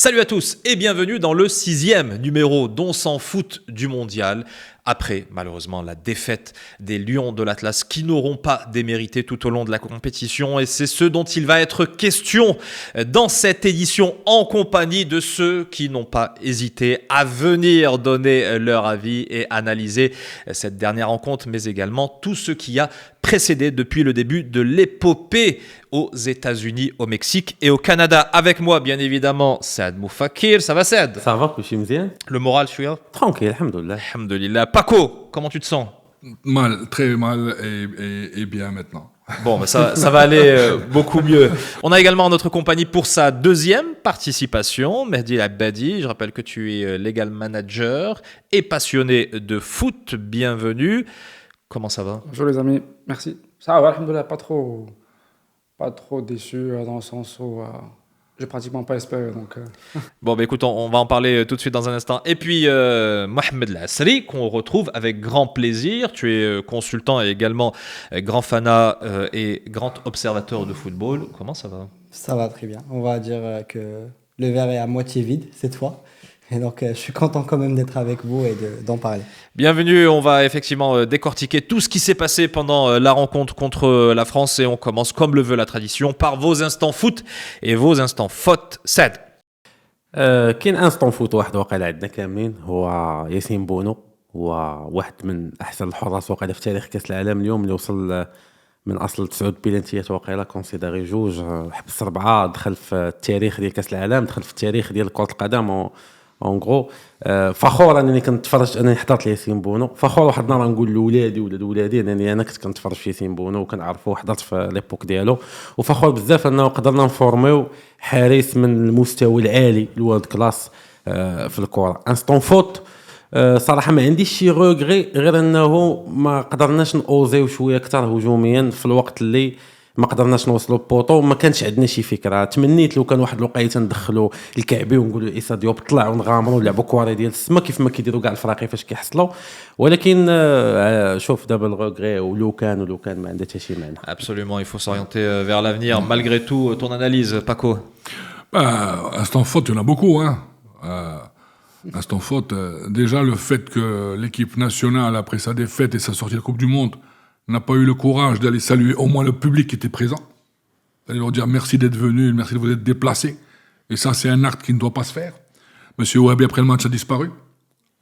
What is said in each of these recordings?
Salut à tous et bienvenue dans le 6e numéro d'On s'en fout du mondial. Après, malheureusement, la défaite des Lions de l'Atlas qui n'auront pas démérité tout au long de la compétition. Et c'est ce dont il va être question dans cette édition en compagnie de ceux qui n'ont pas hésité à venir donner leur avis et analyser cette dernière rencontre, mais également tout ce qui a précédé depuis le début de l'épopée aux États-Unis, au Mexique et au Canada. Avec moi, bien évidemment, Saad Moufakir. Ça va, Saad? Ça va, كلشي مزيان. Le moral, je suis là. Tranquille, alhamdoulilah. Alhamdulillah. Paco, comment tu te sens? Mal, très mal et bien maintenant. Bon, ça va aller beaucoup mieux. On a également en notre compagnie pour sa deuxième participation, Mehdi Abadi. Je rappelle que tu es legal manager et passionné de foot. Bienvenue. Comment ça va? Bonjour les amis, merci. Ça va, alhamdoulilah, pas trop déçu dans le sens où j'ai pratiquement pas espéré. Bon, bah écoute, on va en parler tout de suite dans un instant. Et puis, Mohamed Lassri, qu'on retrouve avec grand plaisir. Tu es consultant et également grand fanat et grand observateur de football. Comment ça va? Ça va très bien. On va dire que le verre est à moitié vide cette fois. Et donc, je suis content quand même d'être avec vous et d'en parler. Bienvenue, on va effectivement décortiquer tout ce qui s'est passé pendant la rencontre contre la France et on commence, comme le veut la tradition, par vos instants foot et vos instants faute. Sad. كاين انستون فوت واحد واقع عندنا كاملين هو ياسين بونو. هو واحد من احسن الحراس واقع في تاريخ كاس العالم اليوم اللي وصل من اصل 9 بيلانتيات واقيلا كونسيداري جوج حبس 4 دخل في التاريخ ديال كاس العالم دخل في التاريخ ديال كرة القدم اون غرو. فخور انني كنتفرج انني حضرت لياسين بونو. فخور واحد النهار نقول لولادي ولادي انني انا كنت كنتفرج في ياسين بونو وكنعرفو حضرت في ليبوك ديالو. وفخور بزاف انه قدرنا نفورميو حارس من المستوى العالي الورد كلاس في الكره. انستون فوت صراحه ما عنديش شي روغري غير انه ما قدرناش نوزيو شويه اكثر هجوميا في الوقت اللي ما قدرناش نوصلوا البوطو. ما كانش عندنا شي فكره. تمنيت لو كان واحد الوقيته ندخلوا الكعبي ونقولوا عيسى ديوب طلع ونغامروا ونلعبوا كواري ديال السما كيف ما كيديروا كاع الفراقي فاش كيحصلوا. ولكن شوف دابا الروغري ولو كان ما عندها حتى شي معنى. Absolument, il faut s'orienter vers l'avenir. Malgré tout, ton analyse, Paco? Instant faute, il y en a beaucoup. Instant faute, déjà le fait que l'équipe nationale, après sa défaite et sa sortie de la Coupe du Monde, n'a pas eu le courage d'aller saluer au moins le public qui était présent, d'aller leur dire merci d'être venu, merci de vous être déplacés. Et ça, c'est un acte qui ne doit pas se faire. Monsieur Ouabi, après le match, a disparu.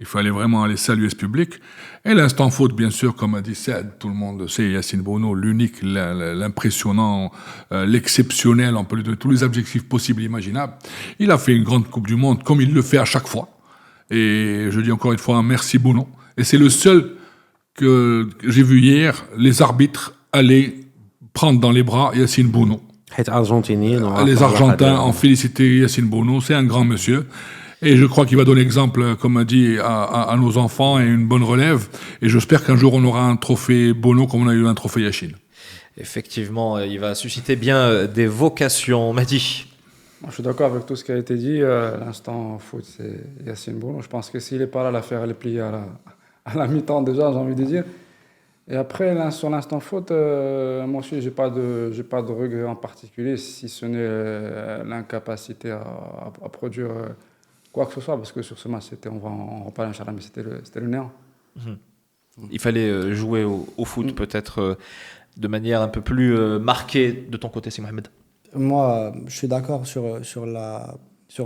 Il fallait vraiment aller saluer ce public. Et l'instant faute, bien sûr, comme a dit Saad, tout le monde sait, Yacine Bono, l'unique, l'impressionnant, l'exceptionnel, on peut lui donner tous les adjectifs possibles et imaginables. Il a fait une grande Coupe du Monde, comme il le fait à chaque fois. Et je dis encore une fois un merci Bono. Et c'est le seul que j'ai vu hier, les arbitres aller prendre dans les bras Yacine Bono. Les Argentins ont félicité Yacine Bono, c'est un grand monsieur. Et je crois qu'il va donner exemple, comme a dit, à nos enfants et une bonne relève. Et j'espère qu'un jour on aura un trophée Bono comme on a eu un trophée Yacine. Effectivement, il va susciter bien des vocations. Mehdi? Je suis d'accord avec tout ce qui a été dit. L'instant foot, c'est Yacine Bounou. Je pense que s'il n'est pas là, l'affaire elle est pliée à la mi-temps déjà, j'ai envie de dire. Et après, sur l'instant faute, moi aussi, j'ai pas de regret en particulier, si ce n'est l'incapacité à produire quoi que ce soit, parce que sur ce match, on va en reparler, Inch'Allah, mais c'était le néant. Il fallait jouer au foot peut-être de manière un peu plus marquée de ton côté, c'est Mohamed? Moi, je suis d'accord sur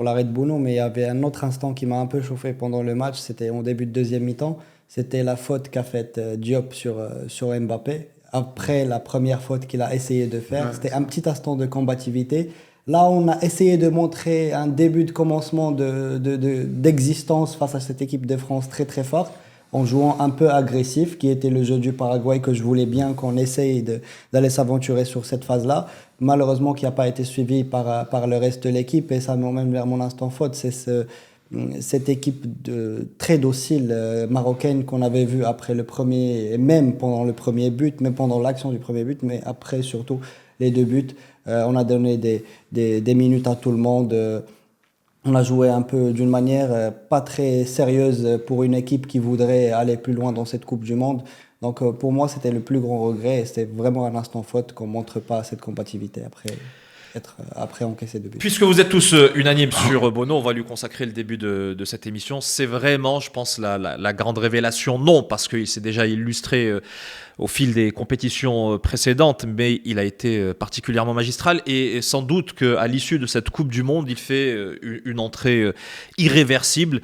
l'arrêt de Bounou, mais il y avait un autre instant qui m'a un peu chauffé pendant le match. C'était en début de deuxième mi-temps. C'était la faute qu'a faite Diop sur Mbappé. Après la première faute qu'il a essayé de faire, c'était un petit instant de combativité. Là, on a essayé de montrer un début de commencement d'existence face à cette équipe de France très très forte, en jouant un peu agressif, qui était le jeu du Paraguay que je voulais bien qu'on essaye d'aller s'aventurer sur cette phase-là. Malheureusement, qui n'a pas été suivi par le reste de l'équipe, et ça m'emmène vers mon instant faute. C'est cette équipe très docile marocaine qu'on avait vue après le premier, et même pendant le premier but, même pendant l'action du premier but, mais après surtout les deux buts. On a donné des minutes à tout le monde. On a joué un peu d'une manière pas très sérieuse pour une équipe qui voudrait aller plus loin dans cette Coupe du Monde. Donc pour moi, c'était le plus grand regret et c'était vraiment un instant faute qu'on ne montre pas cette compatibilité après. après encaisser 2 buts. Puisque vous êtes tous unanimes sur Bono, on va lui consacrer le début de cette émission. C'est vraiment, je pense, la grande révélation. Non, parce qu'il s'est déjà illustré au fil des compétitions précédentes, mais il a été particulièrement magistral. Et sans doute qu'à l'issue de cette Coupe du Monde, il fait une entrée irréversible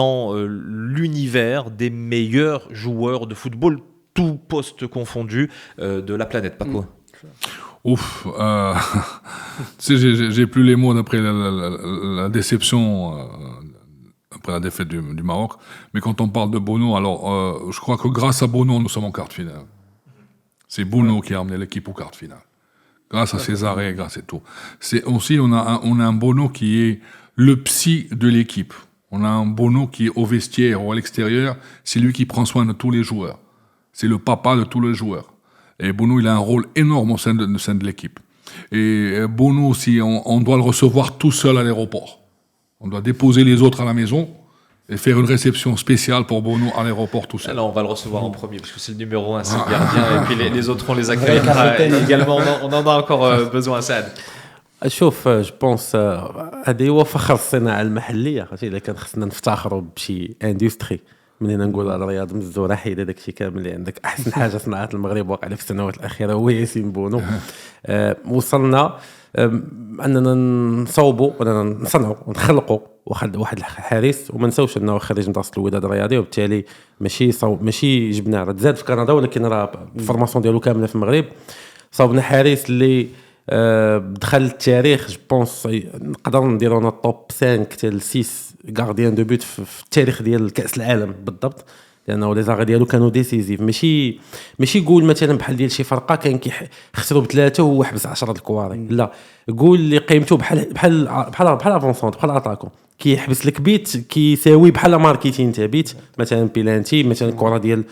dans l'univers des meilleurs joueurs de football, tout poste confondu, de la planète. Paco. Ouf, tu sais, j'ai plus les mots d'après la déception, après la défaite du Maroc. Mais quand on parle de Bono, alors je crois que grâce à Bono, nous sommes en quart de finale. C'est Bono qui a amené l'équipe aux quarts de finale. Grâce à ses arrêts, grâce à tout. C'est aussi, on a un Bono qui est le psy de l'équipe. On a un Bono qui est au vestiaire ou à l'extérieur. C'est lui qui prend soin de tous les joueurs. C'est le papa de tous les joueurs. Et Bono, il a un rôle énorme au sein de l'équipe. Et Bono aussi, on doit le recevoir tout seul à l'aéroport. On doit déposer les autres à la maison et faire une réception spéciale pour Bono à l'aéroport tout seul. Alors on va le recevoir en premier, parce que c'est le numéro 1, c'est le gardien, et puis les autres, on les accueillera également. On en a encore besoin, Saad. شوف جو بونس هذه هو فخر الصناعه المحليه عرفتي الا كان خصنا نفتخروا بشي اندستري من هنا نقول على الرياض مزوره حيد هذاك الشيء كامل اللي عندك احسن حاجه صنعت المغرب واقع في السنوات الاخيره هو ياسين بونو وصلنا اننا نصوبوا واننا نصنعوا ونخلقوا واحد الحارس وما نساوش انه خريج مدرسه الوداد الرياضي وبالتالي ماشي جبناه راه تزاد في كندا ولكن راه الفورماسيون ديالو كامله في المغرب صوبنا حارس اللي دخل التاريخ جو بونس نقدر نديرو انا توب 5 حتى 6 غارديان دو بوت في التاريخ ديال كاس العالم بالضبط لانه لي زاغ ديالو كانوا ديسيزيف ماشي يقول مثلا بحال ديال شي فرقه كان خسروا بثلاثه وهو حبس 10 الكواري لا قول اللي قيمته بحال افونسونت بحال اتاكون كيحبس لك بيت كيساوي بحال ماركيتين تاع بيت مثلا بيلانتي مثلا الكره ديال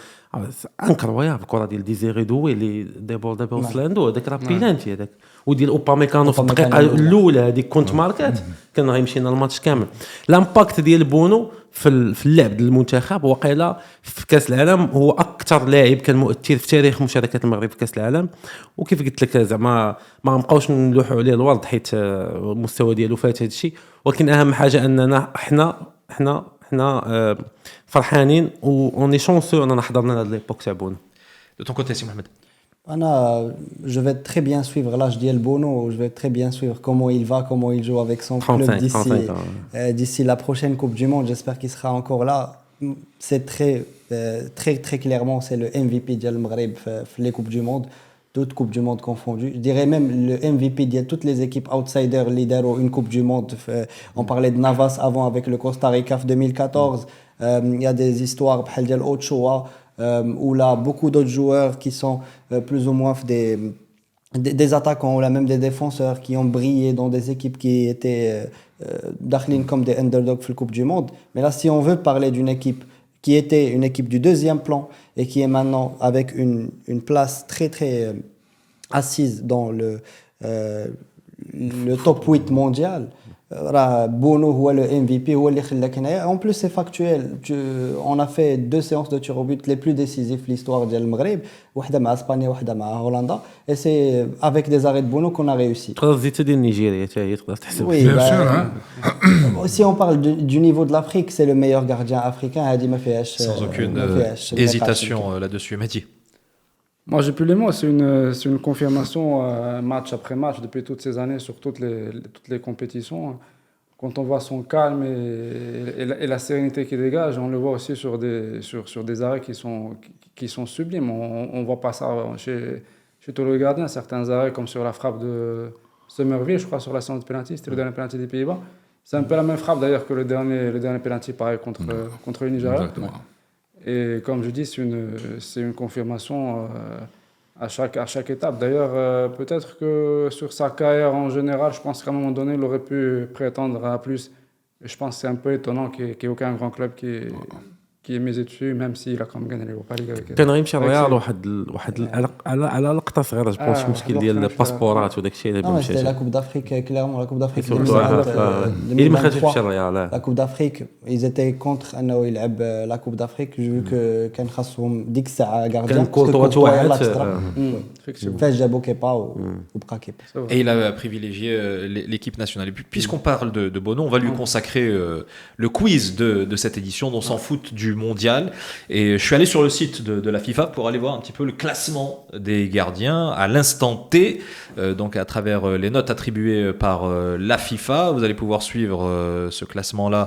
انكرويابل الكره ديال ديزيري دوي اللي ديبول سلاندو هذاك راه بيلانتي هذاك وديال اوباميكانو في الدقيقه الاولى هذيك كنت ماركات كان غيمشينا الماتش كامل لامباكت ديال بونو في اللعب ديال المنتخب وقيله في كاس العالم هو اكثر لاعب كان مؤثر في تاريخ مشاركات المغرب في كاس العالم وكيف قلت لك زعما ما نبقاوش نلوحوا عليه الورد حيت المستوى ديالو فات هذا الشيء ولكن اهم حاجه اننا حنا فرحانين اوني شونسو اننا حضرنا هاد ليبوك تاع بونو. De ton côté, si Mohamed. Je vais très bien suivre l'âge d'El Bono, je vais très bien suivre comment il va, comment il joue avec son club d'ici la prochaine Coupe du Monde. J'espère qu'il sera encore là. C'est très clairement, c'est le MVP d'El Maghreb les Coupes du Monde, toutes Coupes du Monde confondues. Je dirais même le MVP de toutes les équipes outsiders leaders une Coupe du Monde. On parlait de Navas avant avec le Costa Rica en 2014. Il y a des histoires, d'El Ochoa. Où là beaucoup d'autres joueurs qui sont plus ou moins des attaquants ou là même des défenseurs qui ont brillé dans des équipes qui étaient d'Akhlin comme des underdogs pour la Coupe du Monde. Mais là, si on veut parler d'une équipe qui était une équipe du deuxième plan et qui est maintenant avec une place très assise dans le top 8 mondial, Bono هو le MVP هو اللي خلاك هنايا. En plus c'est factuel. On a fait 2 séances de tir au but les plus décisives de l'histoire ديال المغرب واحده مع اسبانيا واحده مع هولندا et c'est avec des arrêts de Bono qu'on a réussi. تقدر تزيد ديال نيجيريا حتى هي تقدر تحسب. Oui, si on parle du niveau de l'Afrique c'est le meilleur gardien africain هذه ما فيهاش sans aucune hésitation là-dessus. Mehdi. Moi, j'ai plus les mots. C'est une confirmation match après match depuis toutes ces années sur toutes les compétitions. Quand on voit son calme et la sérénité qu'il dégage, on le voit aussi sur des arrêts qui sont sublimes. On voit pas ça chez tous les gardiens. Certains arrêts comme sur la frappe de Somerville, je crois, sur la séance de penalty, c'était le dernier penalty des Pays-Bas. C'est un peu la même frappe d'ailleurs que le dernier penalty pareil contre le Nigeria. Exactement. Et comme je dis, c'est une confirmation à chaque étape. D'ailleurs, peut-être que sur sa carrière en général, je pense qu'à un moment donné, il aurait pu prétendre à plus. Et je pense que c'est un peu étonnant qu'il n'y ait aucun grand club qui est misé dessus, même s'il a quand même gagné l'Europa League avec. كان غيمشي avec الريال ses- واحد على لقطه صغيره جو بونس مشكل واحد ديال الوقت الباسبورات وداك الشيء اللي Non, mais c'était la مشى Coupe d'Afrique, clairement, la Coupe d'Afrique surtout اللي ما خرجش 2023. يمشي الريال La Coupe d'Afrique, ils étaient contre انه يلعب la Coupe d'Afrique vu que كان خاصهم ديك الساعه كان غارديان كورتوا توحد فاش جابوا كيبا وبقى كيبا. Et il a privilégié l'équipe nationale. Et puis, puisqu'on parle de Bono, on va lui consacrer le quiz de cette édition dont s'en foutent du mondial. Et je suis allé sur le site de la FIFA pour aller voir un petit peu le classement des gardiens à l'instant T, donc à travers les notes attribuées par la FIFA. Vous allez pouvoir suivre ce classement-là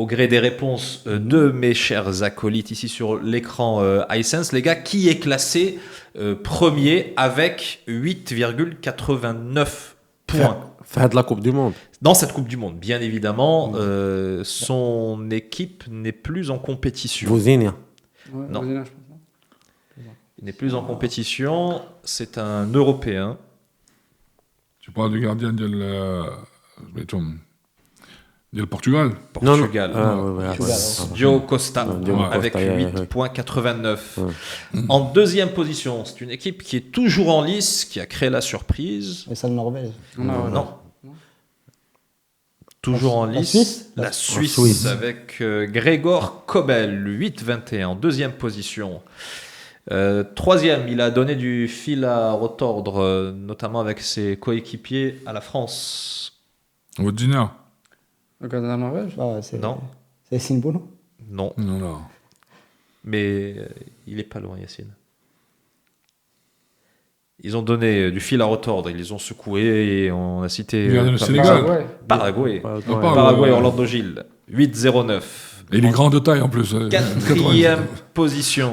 au gré des réponses de mes chers acolytes ici sur l'écran iSense. Les gars, qui est classé premier avec 8,89 points في هاد لا كوب دو موند dans cette Coupe du Monde. Bien évidemment, son équipe n'est plus en compétition. فوزينيا Ouais, Non. Brésilien, je pense. Il n'est plus en compétition. C'est un Européen. Tu parles du gardien du Portugal. Portugal. Portugal. Diogo Costa Diogo avec Costa, ouais, 8,89. En deuxième position, c'est une équipe qui est toujours en lice, qui a créé la surprise. Et ça le Norvège. Non. Toujours en La lice. Suisse La Suisse, Suisse. avec Gregor Kobel, 8,21 en deuxième position. Troisième, il a donné du fil à retordre, notamment avec ses coéquipiers à la France. Vodina. Le gardien de la Norvège. Ah ouais, c'est Non. c'est Yacine Bounou. Non, Non, non. mais il est pas loin, Yacine. Ils ont donné du fil à retordre, ils les ont secoués et on a cité Le gardien du pas Sénégal. mal. Ouais. Paraguay. Paraguay. Paraguay, Orlando Gilles, 8,09. Et il est grand de taille en plus. Quatrième position.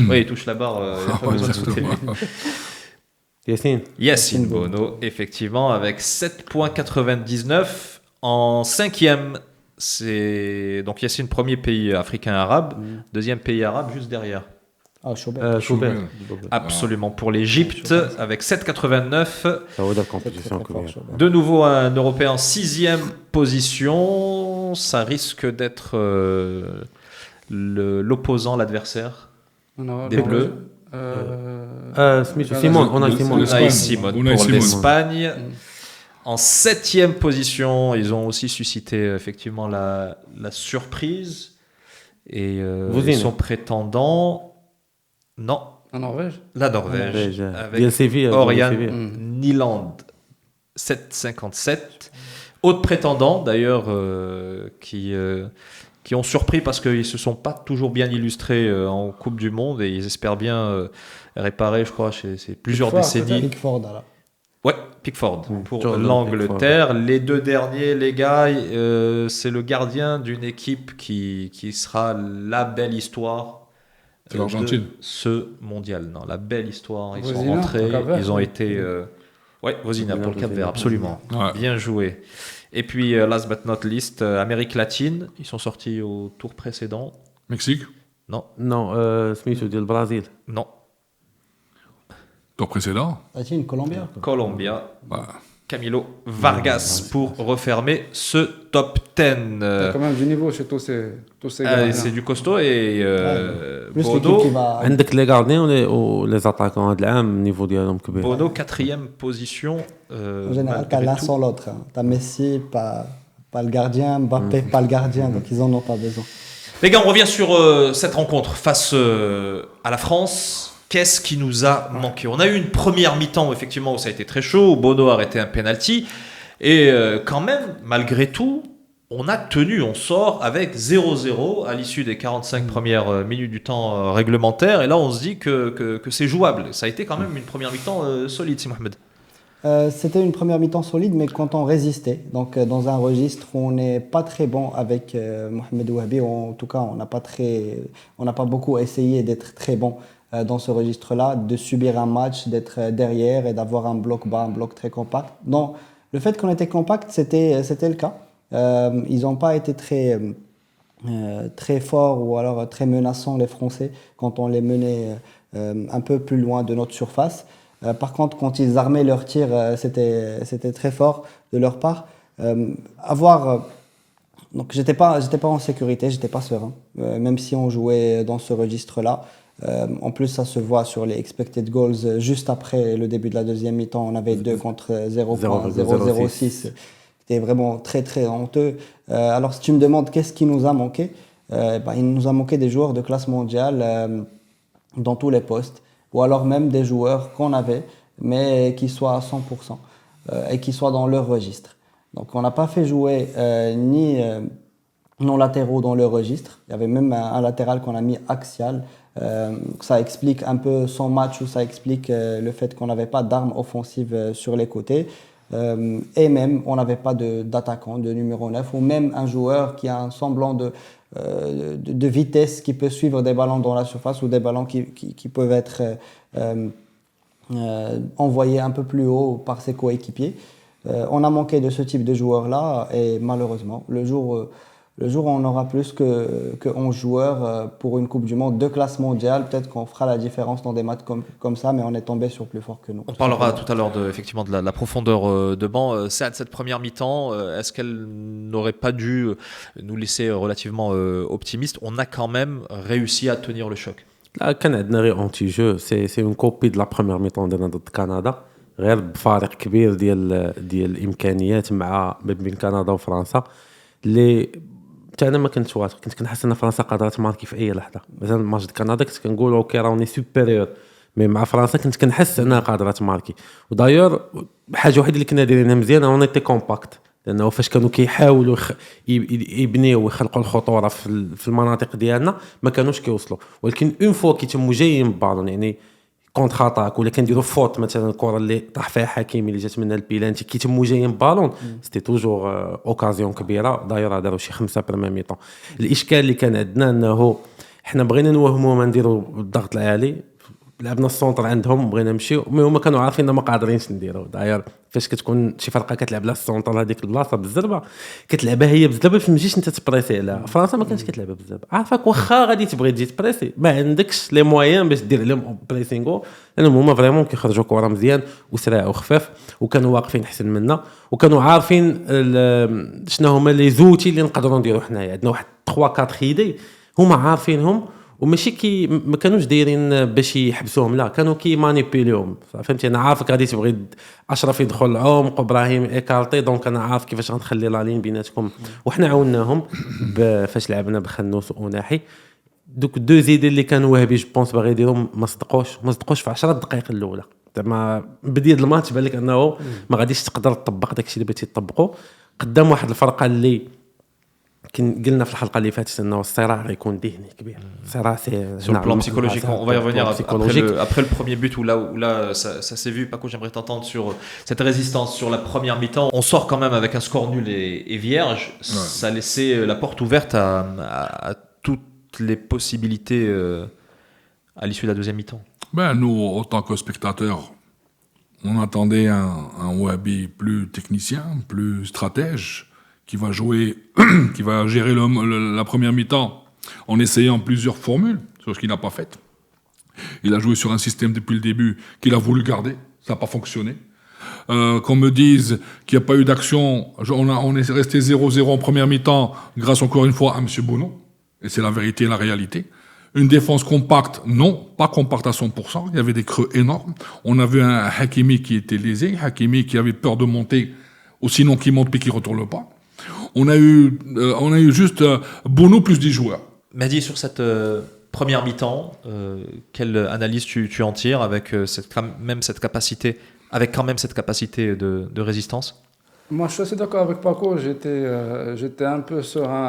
Oui, il touche la barre. Il a pas besoin de sauter. ياسين Yacine Bono, effectivement, avec 7,99. En cinquième, c'est donc Yacine, premier pays africain arabe, deuxième pays arabe juste derrière. Ah, Chaubert. شوبير Absolument pour l'Égypte, avec 7,89. هو دا C'est très, الكومبيتيسيون très fort, كبير Chaubert. De nouveau un Européen en sixième position. Ça risque d'être l'opposant, l'adversaire. Non, Des Bleus. سميتو سيمون اوناي سيمون Unai L'Espagne. Simon Unai pour Simon. l'Espagne. En septième position, ils ont aussi suscité effectivement la surprise. Et Vozine. ils sont prétendants. Non, En Norvège. la Norvège. ديال Avec سيفيا Oriane Niland, 7,57. Autres prétendants d'ailleurs qui ont surpris parce qu'ils ne se sont pas toujours bien illustrés en Coupe du Monde et ils espèrent bien réparer, je crois, chez plusieurs Pickford, décennies. Pickford, alors. Ouais, Pickford pour Jordan l'Angleterre. Les deux derniers, les gars, c'est le gardien d'une équipe qui sera la belle histoire C'est l'Argentine. de ce mondial. Non, la belle histoire. Ils sont Vozina, rentrés, pour le Cap-Vert. ils ont été... ouais, Vozina pour le Cap-Vert, absolument. Ouais. Bien joué. Et puis, last but not least, Amérique latine. Ils sont sortis au tour précédent. Mexique. Non, نو سميتو ديال البرازيل non. Tour précédent. Latine, Colombia. Colombia. Bah, Camilo Vargas pour refermer ce top 10. T'as quand même du niveau chez tous ces gars. C'est du costaud et Plus l'équipe Bono, qui va. عندك لي غارديان ولي زاتاكون هاد العام النيفو ديالهم كبير Bono, quatrième position. En général, t'as l'un sans l'autre. Hein. T'as Messi, pas le gardien, Mbappé, pas le gardien, donc ils en ont pas besoin. Les gars, on revient sur cette rencontre face à la France. Qu'est-ce qui nous a manqué? On a eu une première mi-temps effectivement où ça a été très chaud, où Bono a arrêté un penalty. Et quand même, malgré tout, on a tenu, on sort avec 0-0 à l'issue des 45 premières minutes du temps réglementaire. Et là, on se dit que c'est jouable. Ça a été quand même une première mi-temps solide, si Mohamed. C'était une première mi-temps solide, mais quand on résistait, donc dans un registre où on n'est pas très bon avec Mohamed Ouabi, en tout cas, on n'a pas beaucoup essayé d'être très bon dans ce registre-là, de subir un match, d'être derrière et d'avoir un bloc bas, un bloc très compact. Non, le fait qu'on était compact, c'était le cas. Ils n'ont pas été très forts ou alors très menaçants, les Français, quand on les menait un peu plus loin de notre surface. Par contre, quand ils armaient leurs tirs, c'était très fort de leur part. Avoir Donc j'étais pas en sécurité, j'étais pas serein, même si on jouait dans ce registre-là. En plus, ça se voit sur les expected goals. Juste après le début de la deuxième mi-temps, on avait 2 contre 0,006. C'était vraiment très très honteux. Alors si tu me demandes qu'est-ce qui nous a manqué, il nous a manqué des joueurs de classe mondiale dans tous les postes, ou alors même des joueurs qu'on avait, mais qui soient à 100% et qui soient dans leur registre. Donc on n'a pas fait jouer ni nos latéraux dans leur registre. Il y avait même un latéral qu'on a mis axial. Ça explique un peu son match, ou ça explique le fait qu'on n'avait pas d'armes offensives sur les côtés. Et même on n'avait pas d'attaquant, de numéro 9, ou même un joueur qui a un semblant de vitesse, qui peut suivre des ballons dans la surface, ou des ballons qui peuvent être envoyés un peu plus haut par ses coéquipiers. On a manqué de ce type de joueurs-là, et malheureusement, le jour où on aura plus que 11 joueurs pour une Coupe du Monde de classe mondiale, peut-être qu'on fera la différence dans des matchs comme ça, mais on est tombé sur plus fort que nous. On parlera tout à l'heure effectivement de la profondeur de banc. Cette première mi-temps, est-ce qu'elle n'aurait pas dû nous laisser relativement optimistes? On a quand même réussi à tenir le choc. لا كان عندنا غير اونتي جو سي اون كوبي د لا بروميير ميطون ديالنا ضد كندا غير بفارق كبير ديال الامكانيات مع بين كندا وفرنسا اللي حتى انا ما كنتش واثق كنت كنحس ان فرنسا قادره تماركي في اي لحظه مثلا الماتش د كندا كنت كنقول اوكي راوني سوبيريور مي مع فرنسا كنت كنحس انها قادره تماركي ودايور حاجه وحده اللي كنا دايرينها مزيان اون تي كومباكت لانه فاش كانوا كيحاولوا يبنيو ويخلقوا الخطوره في المناطق ديالنا ما كانوش كيوصلوا ولكن اون فوا كيتموا جايين بالون يعني كونتر اتاك ولا كنديروا فوت مثلا الكره اللي طاح فيها حكيمي اللي جات منها البيلانتي كيتموا جايين بالون سيتي توجور اوكازيون كبيره دايره داروا شي 5 بريمير ميطون الاشكال اللي كان عندنا انه حنا بغينا نوهموا ما نديروا الضغط العالي لعبنا السونتر عندهم بغينا نمشيو مي هما كانوا عارفين ما قادرينش نديروا داير فاش كتكون شي فرقه كتلعب لها السونتر هذيك البلاصه بالزربه كتلعبها هي بالزربه باش ما تجيش انت تبريسي عليها فرنسا ما كانتش كتلعبها بالزربه عارفك واخا غادي تبغي تجي تبريسي ما عندكش لي مويان باش دير عليهم بريسينغو لانهم هما فريمون كيخرجوا كره مزيان وسريع وخفاف وكانوا واقفين احسن منا وكانوا عارفين شنو هما لي زوتي اللي نقدروا نديروا حنايا عندنا واحد 3 4 ايدي هما عارفينهم وماشي ما كانوش دايرين باش يحبسوهم لا كانوا مانيبيليوهم فهمتي انا عارفك غادي تبغي اشرف يدخل العمق وابراهيم ايكارتي دونك انا عارف كيفاش غنخلي لا لين بيناتكم وحنا عاوناهم فاش لعبنا بخنوس وناحي دوك دو زيد اللي كانوا وهبي جو بونس باغي يديرهم ما صدقوش في 10 دقائق الاولى زعما بديت الماتش بان لك انه ما غاديش تقدر تطبق داكشي اللي بغيتي تطبقه قدام واحد الفرقه اللي قلنا في الحلقه اللي فاتت انه الصراع غيكون ذهني كبير صراع سي sur le plan psychologique on va y revenir après le premier but où là ça s'est vu Paco j'aimerais t'entendre sur cette résistance sur la première mi-temps on sort quand même avec un score nul et vierge ça laissait la porte ouverte à toutes les possibilités à l'issue de la deuxième mi-temps. Nous en tant que spectateurs on attendait un Wahbi plus technicien plus stratège qui va jouer, qui va gérer la première mi-temps en essayant plusieurs formules, ce qu'il n'a pas fait. Il a joué sur un système depuis le début qu'il a voulu garder, ça n'a pas fonctionné. Qu'on me dise qu'il n'y a pas eu d'action, on est resté 0-0 en première mi-temps grâce encore une fois à M. Bono, et c'est la vérité et la réalité. Une défense compacte, non, pas compacte à 100%, il y avait des creux énormes. On a vu un Hakimi qui était lésé, Hakimi qui avait peur de monter, ou sinon qui monte puis qui ne retourne pas. On a eu juste Bono plus 10 joueurs. Mehdi, sur cette première mi-temps, quelle analyse tu en tires avec quand même cette capacité de résistance? Moi, je suis assez d'accord avec Paco. J'étais un peu serein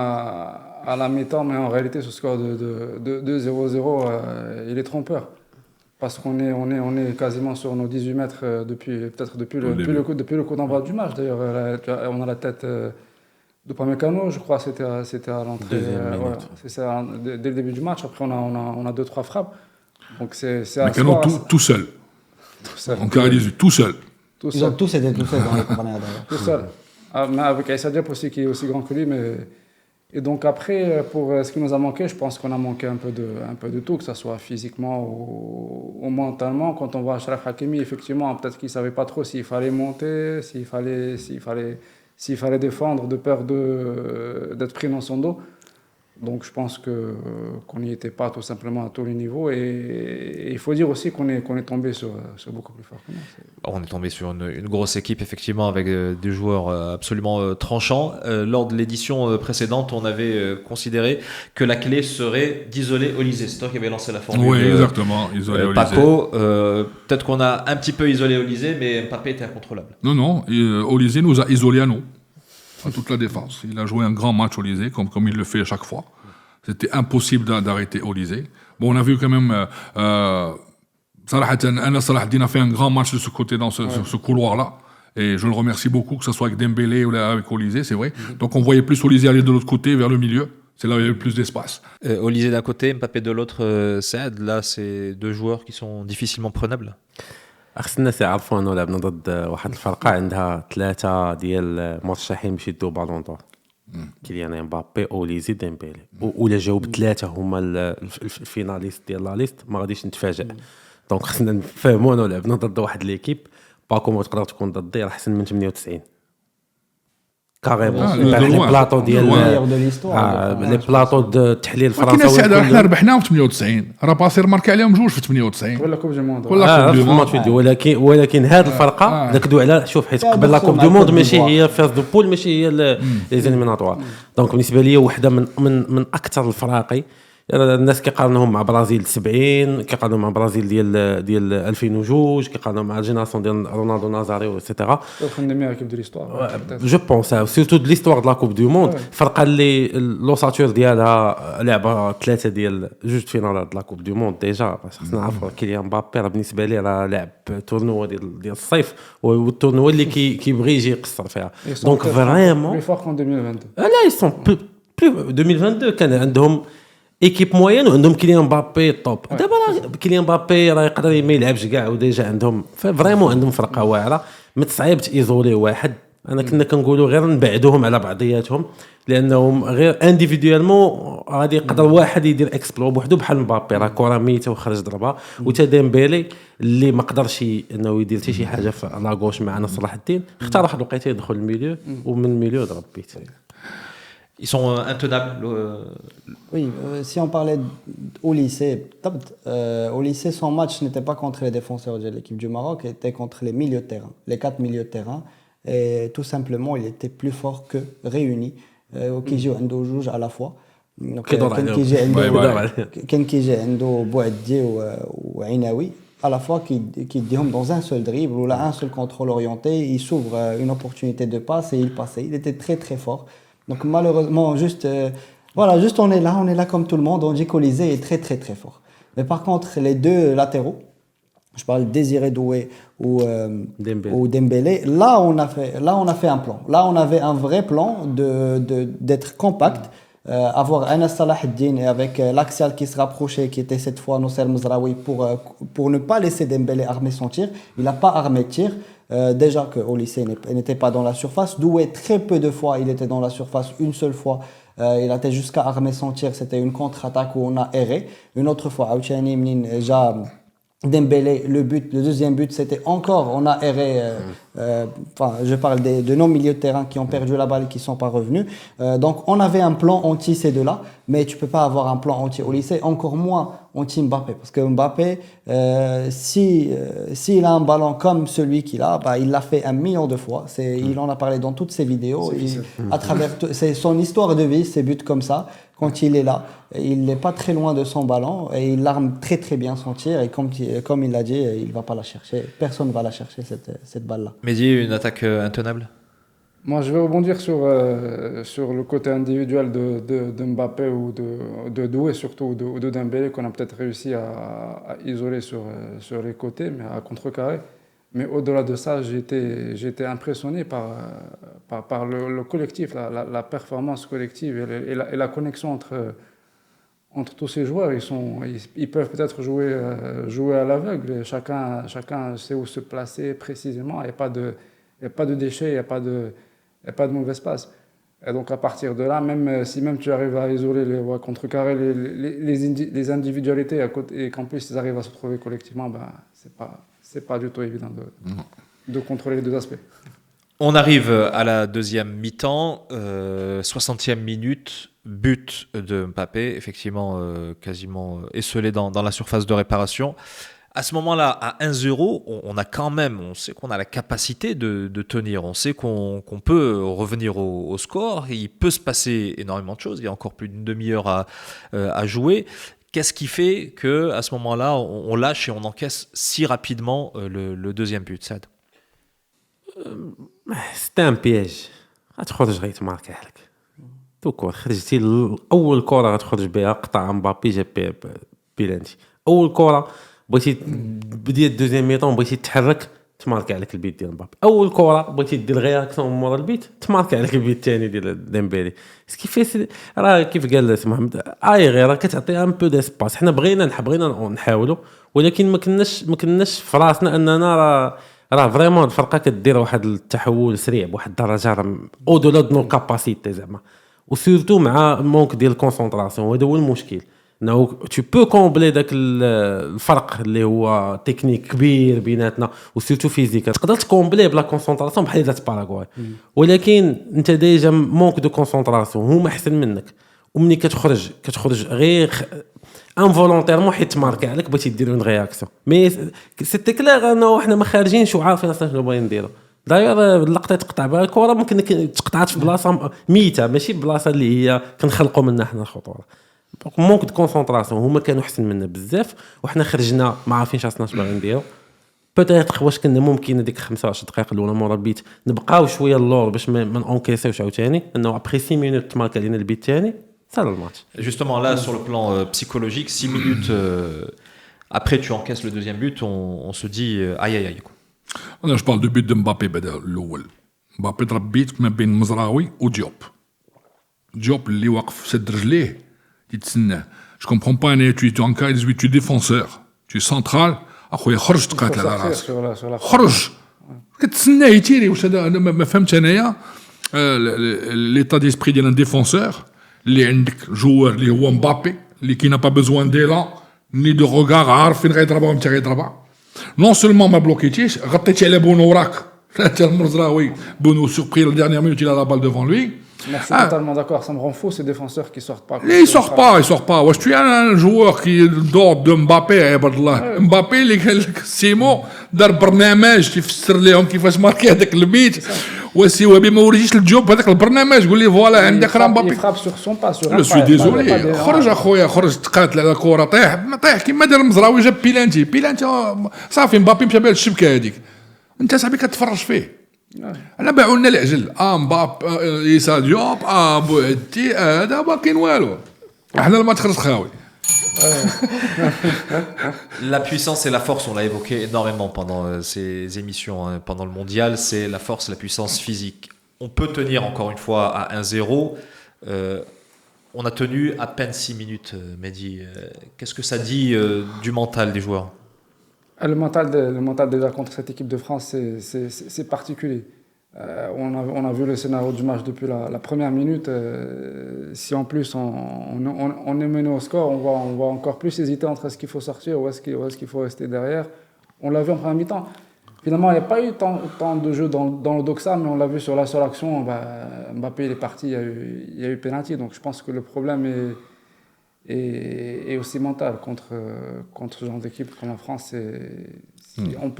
à la mi-temps, mais en réalité, ce score de 2-0-0, il est trompeur. Parce qu'on est quasiment sur nos 18 mètres depuis le coup d'envoi du match. D'ailleurs, on a la tête de Pamecano, je crois, c'était à l'entrée. C'est ça, dès le début du match. Après, on a 2-3 frappes. Donc c'est Pamecano tout seul. En carré 18, tout seul. Ils ont tous été tout seuls dans les corners d'ailleurs. Tout seul. Mais avec Aïssa Diop aussi, qui est aussi grand que lui. Et donc après, pour ce qui nous a manqué, je pense qu'on a manqué un peu de tout, que ce soit physiquement ou mentalement. Quand on voit Achraf Hakimi, effectivement, peut-être qu'il ne savait pas trop s'il fallait monter, s'il fallait s'il fallait défendre de peur d'être pris dans son dos. Donc je pense qu'on n'y était pas tout simplement à tous les niveaux. Et il faut dire aussi qu'on est tombé sur beaucoup plus fort que nous. On est tombé sur une grosse équipe, effectivement, avec des joueurs absolument tranchants. Lors de l'édition précédente, on avait considéré que la clé serait d'isoler Olysée. C'est toi qui avais lancé la formule. Oui, exactement. Isoler Olysée. Paco, peut-être qu'on a un petit peu isolé Olysée, mais Mbappé était incontrôlable. Non. Olysée nous a isolés à nous, à toute la défense. Il a joué un grand match Olysée, comme il le fait à chaque fois. C'était impossible d'arrêter Olysée. Bon, on a vu quand même... Salah Eddine a fait un grand match de ce côté, dans ce couloir-là. Et je le remercie beaucoup, que ce soit avec Dembélé ou avec Olysée, c'est vrai. Donc on voyait plus Olysée aller de l'autre côté, vers le milieu. C'est là où il y avait le plus d'espace. Olysée d'un côté, Mbappé de l'autre, Saad. Là, c'est deux joueurs qui sont difficilement prenables. خص الناس يعرفوا انه لعبنا ضد واحد الفرقه عندها 3 ديال مرشحين باش يدوا بالون دور كيليان امبابي اوليزي ديمبيلي ولا جاوب 3 هما الفيناليست ديال لا ليست ما غاديش نتفاجئ دونك خصنا نفهموا انه لعبنا ضد واحد ليكيب باكو ما تقدر تكون ضدي راه احسن من 98 كاريمون لي بلاطو ديال لي بلاطو د تحليل فرنساوي حنا ربحناهم في 98 راه باسير ماركي عليهم جوج في 98 ولا كوب دو موند ولكن هذه الفرقه ركدوا على شوف حيت قبل لا كوب دو موند ماشي هي فاز دو بول ماشي هي لي زيليميناتوار دونك بالنسبه لي وحده من اكثر الفراقي الناس كيقارنوهم مع برازيل 70 كيقارنوهم مع برازيل ديال 2002 كيقارنوهم مع الجينيراسيون ديال رونالدو نازاريو ايتترا جو بونس سورتو دو ليستوار دو لا كوب دو موند فرقه اللي لوساتور ديالها لعبه 3 ديال جوج فينالات دو لا كوب دو موند ديجا خصنا نعرفوا كيليان مبابي راه بالنسبه لي راه لعب تورنوا ديال الصيف والتورنوا اللي كيبغي يجي يقصر فيها دونك فريمون بلي فور كون 2022 لا يسون بلو 2022 كان عندهم ايكيب موين وعندهم كيليان مبابي طوب دابا كيليان مبابي راه يقدر ما يلعبش كاع وديجا عندهم فريمون عندهم فرقه واعره ما تصعيب تيزولي واحد انا كنا كنقولوا غير نبعدوهم على بعضياتهم لانهم غير انديفيدوالمون غادي يقدر واحد يدير اكسبلور بوحدو بحال مبابي راه كره ميته وخرج ضربه وتا ديمبيلي اللي ما قدرش انه يدير حتى شي حاجه في لاغوش معنا صلاح الدين اختار واحد الوقيته يدخل الميليو ومن الميليو ضرب بيت. Ils sont intenables. Oui, si on parlait au lycée, au lycée, son match n'était pas contre les défenseurs de l'équipe du Maroc, il était contre les milieux de terrain, les 4 milieux de terrain. Et tout simplement, il était plus fort que réunis, qui jouent عنده جوج à la fois. Donc, كان كيجي عنده بوعدي وعيناوي à la fois qui dit dans un seul dribble ou là un seul contrôle orienté, il s'ouvre une opportunité de passe et il passait. Il était très très fort. Donc malheureusement, juste on est là comme tout le monde. On dit qu'Olysée est très très très fort. Mais par contre, les deux latéraux, je parle Désiré Doué ou Dembélé, là on a fait un plan. Là on avait un vrai plan d'être compact, avoir Anas Salah Eddine et avec l'axial qui se rapprochait, qui était cette fois Nosser Mezraoui pour ne pas laisser Dembélé armer son tir. Il n'a pas armé de tir. Déjà qu'au lycée n'était pas dans la surface. Doué, très peu de fois, il était dans la surface. Une seule fois, il a été jusqu'à armer son tir. C'était une contre-attaque où on a erré. Une autre fois, Aouchani Mnin, Dembélé, le deuxième but, c'était encore, on a erré. Je parle de nos milieux de terrain qui ont perdu la balle et qui ne sont pas revenus. Donc, on avait un plan anti ces deux-là, mais tu ne peux pas avoir un plan anti au lycée, encore moins anti Mbappé. Parce que Mbappé, s'il a un ballon comme celui qu'il a, il l'a fait 1 million de fois. Il en a parlé dans toutes ses vidéos. À travers c'est son histoire de vie, ses buts comme ça. Quand il est là, il n'est pas très loin de son ballon et il arme très très bien son tir. Et comme il l'a dit, il ne va pas la chercher. Personne ne va la chercher, cette balle-là. Mehdi, une attaque intenable? Moi, je vais rebondir sur le côté individuel de Mbappé ou de Doué, surtout, ou de Dembélé, qu'on a peut-être réussi à isoler sur les côtés, mais à contrecarrer. Mais au-delà de ça, j'ai été impressionné par le collectif, la performance collective et la connexion entre tous ces joueurs. Ils peuvent peut-être jouer à l'aveugle. Chacun sait où se placer précisément. Il n'y a pas de déchets, il n'y a pas de mauvaise passe. Et donc à partir de là, même si tu arrives à isoler, contrecarrer les individualités et qu'en plus ils arrivent à se trouver collectivement, c'est pas du tout évident de contrôler les deux aspects. On arrive à la deuxième mi-temps, 60e minute, but de Mbappé, effectivement quasiment esselé dans la surface de réparation. À ce moment-là, à 1-0, on sait qu'on a la capacité de tenir, on sait qu'on peut revenir au score, il peut se passer énormément de choses, il y a encore plus d'une demi-heure à jouer. Qu'est-ce qui fait qu'à ce moment-là, on lâche et on encaisse si rapidement le deuxième but, Sad? سيتي ان بياج غتخرج غيتماركا لك دوكور خرجتي اول كره غتخرج بها قطع مبابي جاب بها بيلانتي اول كره بغيتي بديت الدوزيام ميطون بغيتي تحرك تماركا عليك البيت ديال مبابي اول كره بغيتي دير رياكسيون مورا البيت تماركا عليك البيت الثاني ديال ديمبيلي سكي راه كيف قال محمد غير راه كتعطي ان بو ديسباس حنا بغينا نحاولوا ولكن ما كناش في راسنا اننا راه فريمون الفرقه كدير واحد التحول سريع بواحد الدرجه راه او دو لا نو كاباسيتي زعما وسورتو مع مونك ديال الكونسونطراسيون هذا هو المشكل انه تو بو كومبلي داك الفرق اللي هو تكنيك كبير بيناتنا وسورتو فيزيك تقدر تكومبلي بلا كونسونطراسيون بحال ذات باراغواي ولكن انت ديجا مونك دو كونسونطراسيون هما احسن منك ومني كتخرج غير انفولونتيرمون حيت ماركي عليك بغيتي دير اون رياكسيون مي سيتي كلير انه حنا ما خارجين شو عارفين اصلا شنو باغيين نديرو داير اللقطه تقطع بها الكره ممكن تقطعات في بلاصه ميته ماشي بلاصه اللي هي كنخلقوا منها حنا الخطوره مونك دو كونسونطراسيون هما كانوا احسن منا بزاف وحنا خرجنا ما عارفينش اصلا شنو باغيين نديرو بوتيتر واش كنا ممكن هذيك 15 دقائق الاولى مورا البيت نبقاو شويه اللور باش ما نونكيسيوش عاوتاني انه ابري 6 مينوت تمارك علينا البيت الثاني صار الماتش. Justement là sur le plan psychologique 6 minutes après tu encaisses le deuxième but on se dit aïe aïe aïe quoi. انا جو بارل دو بيت دو مبابي بدا الاول مبابي ضرب بيت ما بين مزراوي وديوب اللي واقف سد رجليه يتسناه جو كومبرون با انايا تو ان كا 18 تو ديفونسور تو سنترال اخويا خرج تقاتل على راسك خرج كتسناه يتيري واش هذا انا ما فهمتش انايا ليتا ديسبري ديال ان ديفونسور اللي عندك جوار اللي هو مبابي اللي كي نا با بيزوان ديلان ني دو روغار عارف فين غيضربها وانت غيضربها نون سولمون ما بلوكيتيش غطيتي على بونو وراك حتى المزراوي بونو سوربري لا ديرنيير مينوت il a la balle devant lui. Je suis totalement d'accord, ça me rend fou ces défenseurs qui sortent pas. Il sort pas. Wesh tu as un joueur qui dort de Mbappé عباد الله مبابي اللي قال لك سيمو دار برنامج تفسر لهم كيفاش ماركي هذاك البيت وسي وبي ما وريتيش الجوب هذاك البرنامج قول لي فوالا عندك راه مبابي frappe sur son pas sur جو سوي ديزولي خرج اخويا خرج تقاتل على كره طيح كيما دار المزراوي جاب بيلانتي صافي مبابي مشى بها للشبكه هذيك انت صاحبي كتفرج فيه انا باعوا لنا العجل مبابي عيسى ديوب بوعدتي هذا باقيين والو احنا الماتش خرج خاوي. La puissance et la force, on l'a évoqué énormément pendant ces émissions, hein. Pendant le mondial, c'est la force, la puissance physique. On peut tenir encore une fois à 1-0. On a tenu à peine 6 minutes, Mehdi. Qu'est-ce que ça dit du mental des joueurs? Le mental déjà contre cette équipe de France, c'est particulier. On a vu le scénario du match depuis la première minute. Si en plus on est mené au score, on va encore plus hésiter entre est-ce qu'il faut sortir ou est-ce qu'il faut rester derrière. On l'a vu en première mi-temps. Finalement, il n'y a pas eu tant de jeu dans le dos que ça, mais on l'a vu sur la seule action. Mbappé il est parti, il y a eu penalty. Donc je pense que le problème est aussi mental contre ce genre d'équipe comme la France. On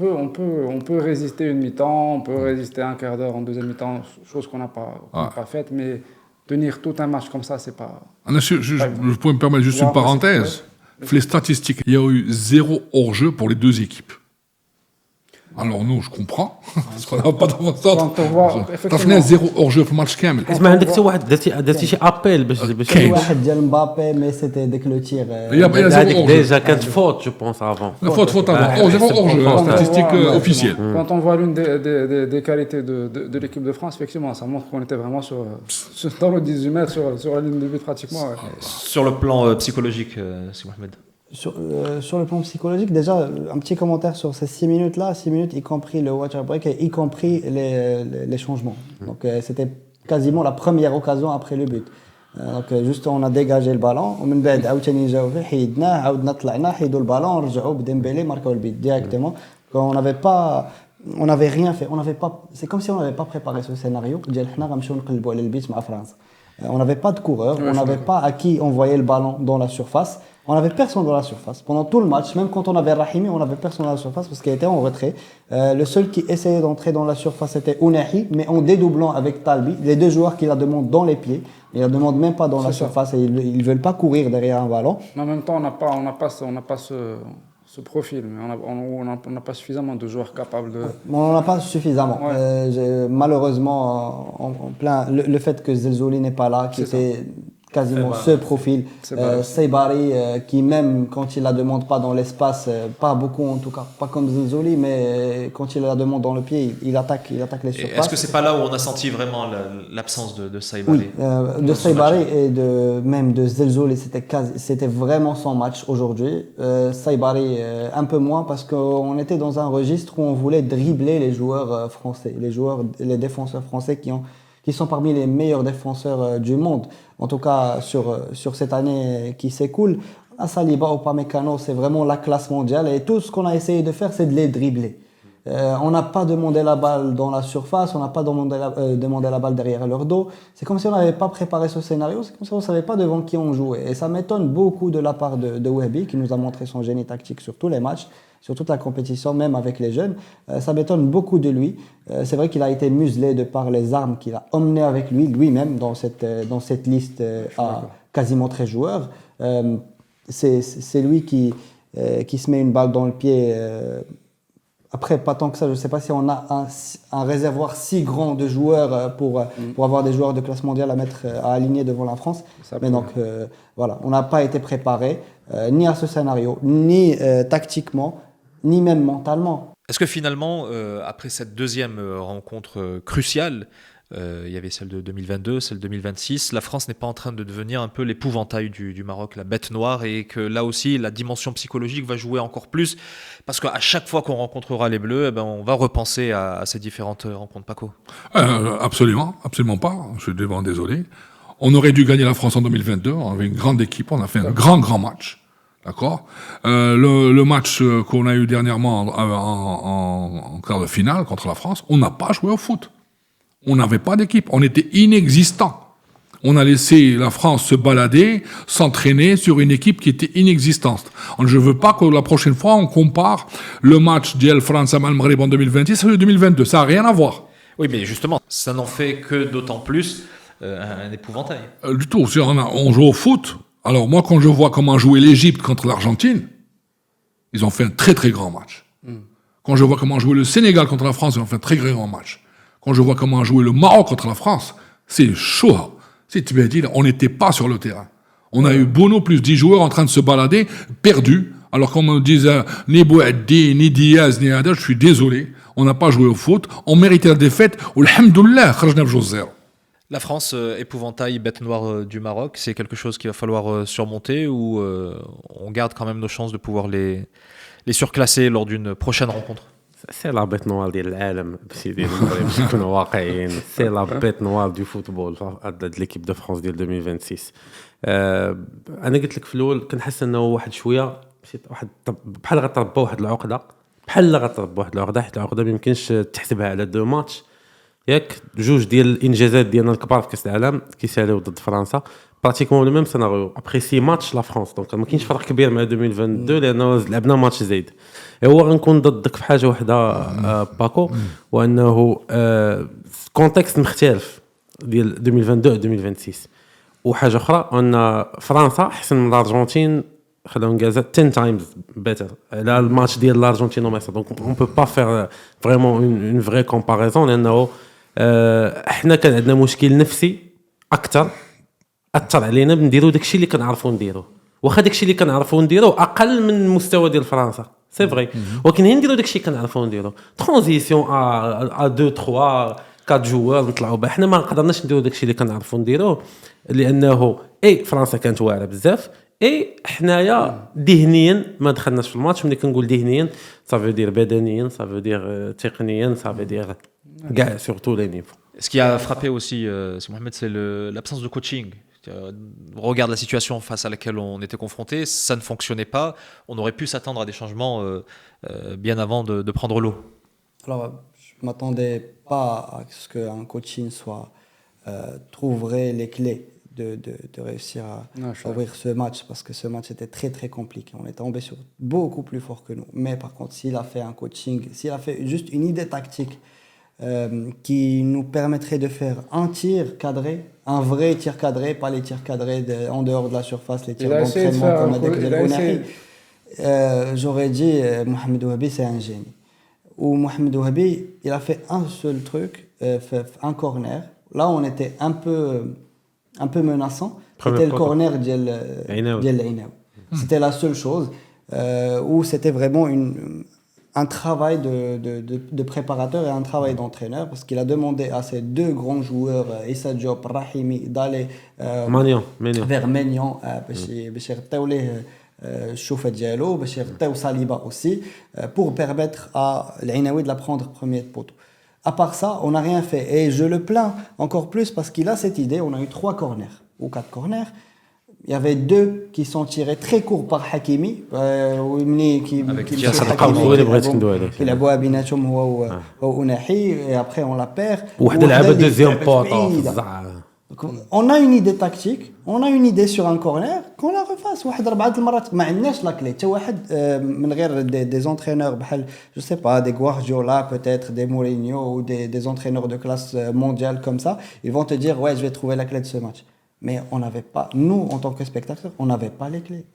peut résister une mi-temps, on peut résister un quart d'heure en deuxième mi-temps, chose qu'on n'a pas faite, mais tenir tout un match comme ça, c'est pas. Je pourrais me permettre juste une parenthèse. Les statistiques, il y a eu 0 hors-jeu pour les deux équipes. Alors nous, je comprends, parce qu'on n'a pas d'avant-centre. طفنا 0 hors-jeu في الماتش كامل. اسمع عندك حتى واحد درتي شي ابيل باش كاين واحد ديال مبابي مي سيتي ديك لو تير هذيك ديجا كانت فوت جو بونس افون فوت avant 0 hors-jeu statistique officielle. Quand on voit l'une des qualités de l'équipe de France, effectivement, ça montre qu'on était vraiment dans le 18 mètres, sur la ligne de but pratiquement. Ouais. Sur le plan psychologique, c'est Mohamed. Sur le plan psychologique, déjà, un petit commentaire sur ces 6 minutes-là, 6 minutes, y compris le water break et y compris les changements. Donc, c'était quasiment la première occasion après le but. Donc, juste, on a dégagé le ballon, ومن بعد عاوتاني جاو فيه حيدناه عاودنا طلعنا حيدوا البالون رجعوا بديمبélé marquaو le but directement. On n'avait on n'avait rien fait. C'est comme si on n'avait pas préparé ce scénario. On n'avait pas de coureur, on n'avait pas à qui envoyer le ballon dans la surface. On n'avait personne dans la surface. Pendant tout le match, même quand on avait Rahimi, on n'avait personne dans la surface parce qu'il était en retrait. Le seul qui essayait d'entrer dans la surface, c'était Ounahi, mais en dédoublant avec Talbi, les deux joueurs qui la demandent dans les pieds. Ils la demandent même pas dans la surface et ils ne veulent pas courir derrière un ballon. Mais en même temps, on n'a pas ce profil, mais on n'a pas suffisamment de joueurs capables de... On n'en a pas suffisamment. Ouais. Malheureusement, en plein, le fait que Zelzouli n'est pas là, qui était quasiment ce profil, Seybari, qui même quand il la demande pas dans l'espace, pas beaucoup en tout cas, pas comme Zelzouli, mais quand il la demande dans le pied, il attaque les surfaces. Est-ce que c'est pas là où on a senti vraiment l'absence de Seybari? Oui, de Seybari et même de Zelzouli, c'était vraiment son match aujourd'hui. Seybari un peu moins parce qu'on était dans un registre où on voulait dribbler les joueurs français, les défenseurs français qui sont parmi les meilleurs défenseurs du monde. En tout cas, sur cette année qui s'écoule, Saliba, Upamecano, c'est vraiment la classe mondiale. Et tout ce qu'on a essayé de faire, c'est de les dribbler. On n'a pas demandé la balle dans la surface, on n'a pas demandé la balle derrière leur dos. C'est comme si on n'avait pas préparé ce scénario, c'est comme si on ne savait pas devant qui on jouait. Et ça m'étonne beaucoup de la part de Wehbi, qui nous a montré son génie tactique sur tous les matchs, sur toute la compétition, même avec les jeunes. Ça m'étonne beaucoup de lui. C'est vrai qu'il a été muselé de par les armes qu'il a emmenées avec lui-même dans cette liste à quasiment 13 joueurs. C'est lui qui se met une balle dans le pied. Après, pas tant que ça, je ne sais pas si on a un réservoir si grand de joueurs pour avoir des joueurs de classe mondiale à aligner devant la France. Mais donc, voilà, on n'a pas été préparé ni à ce scénario, ni tactiquement, ni même mentalement. Est-ce que finalement, après cette deuxième rencontre cruciale, il y avait celle de 2022, celle de 2026, la France n'est pas en train de devenir un peu l'épouvantail du Maroc, la bête noire, et que là aussi, la dimension psychologique va jouer encore plus, parce qu'à chaque fois qu'on rencontrera les Bleus, on va repenser à ces différentes rencontres, Paco? Absolument pas, je suis vraiment désolé. On aurait dû gagner la France en 2022, on avait une grande équipe, on a fait un grand match. D'accord. Le match qu'on a eu dernièrement en quart de finale contre la France, on n'a pas joué au foot. On n'avait pas d'équipe, on était inexistant. On a laissé la France se balader, s'entraîner sur une équipe qui était inexistante. Je ne veux pas que la prochaine fois on compare le match d'El France-Maghreb en 2026 et 2022. Ça n'a rien à voir. Oui, mais justement, ça n'en fait que d'autant plus un épouvantail. Du tout. Si on joue au foot. Alors moi, quand je vois comment jouer l'Égypte contre l'Argentine, ils ont fait un très très grand match. Quand je vois comment jouer le Sénégal contre la France, ils ont fait un très grand match. Quand je vois comment jouer le Maroc contre la France, c'est chaud. On n'était pas sur le terrain. On a eu Bono plus 10 joueurs en train de se balader, perdus. Alors qu'on me disait ni Bouaddi, ni Diaz, ni Ada, je suis désolé. On n'a pas joué au foot. On méritait la défaite. Alhamdoulilah, kharajna b'0. La France, épouvantail, bête noire du Maroc, c'est quelque chose qu'il va falloir surmonter, ou on garde quand même nos chances de pouvoir les surclasser lors d'une prochaine rencontre? سي لا بيت نوار ديال العالم باش ديال المغرب باش نكونوا واقعيين سي لا بيت نوار دو فوتبول هاد ليكيب دو فرانس ديال 2026 انا قلت لك في الاول كنحس انه واحد شويه واحد بحال غتربى واحد العقده حيت العقده ما يمكنش تحسبها على دو ماتش ياك جوج ديال الانجازات ديالنا الكبار في كاس العالم كيساليو ضد فرنسا براتيكمون لو ميم سيناريو ابري 6 ماتش لا فرنسا دونك ما كاينش فرق كبير مع 2022 لانه لعبنا ماتش زايد. هو غنكون ضدك في حاجه وحده باكو وانه كونتكست مختلف ديال 2022 2026 وحاجه اخرى ان فرنسا احسن من الارجنتين خلاو انجازات 10 تايمز بيتر على الماتش ديال الارجنتين ومصر دونك اون بو با فير فريمون اون فري كومباريزون لانه احنا كان عندنا مشكل نفسي اكثر اثر علينا بنديروا داكشي اللي كنعرفوا نديروا واخا داكشي اللي كنعرفوا نديروا اقل من المستوى ديال فرنسا سي فري ولكن هي نديروا داكشي كنعرفوا نديروا ترانزيسيون ا 2 3 4 جوار نطلعوا بها حنا ما قدرناش نديروا داكشي اللي كنعرفوا نديروه لانه فرنسا كانت واعره بزاف حنايا ذهنيا ما دخلناش في الماتش ملي كنقول ذهنيا صافي دير بدنيا صافي دير تقنيا صافي دير كاع sur tous les niveaux. Ce qui a frappé aussi, c'est Mohamed, c'est l'absence de coaching. On regarde la situation face à laquelle on était confronté, ça ne fonctionnait pas. On aurait pu s'attendre à des changements bien avant de prendre l'eau. Alors, je ne m'attendais pas à ce qu'un coaching trouverait les clés de réussir à ouvrir ce match, parce que ce match était très très compliqué. On est tombé sur beaucoup plus fort que nous. Mais par contre, s'il a fait un coaching, s'il a fait juste une idée tactique qui nous permettrait de faire un tir cadré, un vrai tir cadré, pas les tirs cadrés en dehors de la surface, les tirs d'entraînement comme a dit Gounahi, j'aurais dit Mohamed Ouabi c'est un génie. Ou Mohamed Ouabi, il a fait un seul truc, un corner. Là, on était un peu menaçant. C'était le corner d'El Ainaoui. C'était la seule chose où c'était vraiment un travail de préparateur et un travail d'entraîneur, parce qu'il a demandé à ces deux grands joueurs, Issa Diop, Rahimi, d'aller vers Maignan باش يغطيو ليه الشوفه ديالو, باش يغطيو Saliba aussi, pour permettre à l'Ainaoui de la prendre premier de poteau. À part ça, on n'a rien fait. Et je le plains encore plus parce qu'il a cette idée. On a eu 3 corners ou 4 corners. Il y avait 2 qui sont tirés très courts par Hakimi. Il a beau à Binachoum ou Ounahi. Et après, on la perd. On a une idée tactique, on a une idée sur un corner, qu'on la refasse. واحد 4 المرات ما عندناش لا كلي. حتى واحد من غير des entraîneurs بحال je sais pas, des Guardiola peut-être, des Mourinho ou des entraîneurs de classe mondiale comme ça, ils vont te dire ouais, je vais trouver la clé de ce match. Mais on n'avait pas, nous en tant que spectateurs, on n'avait pas les clés.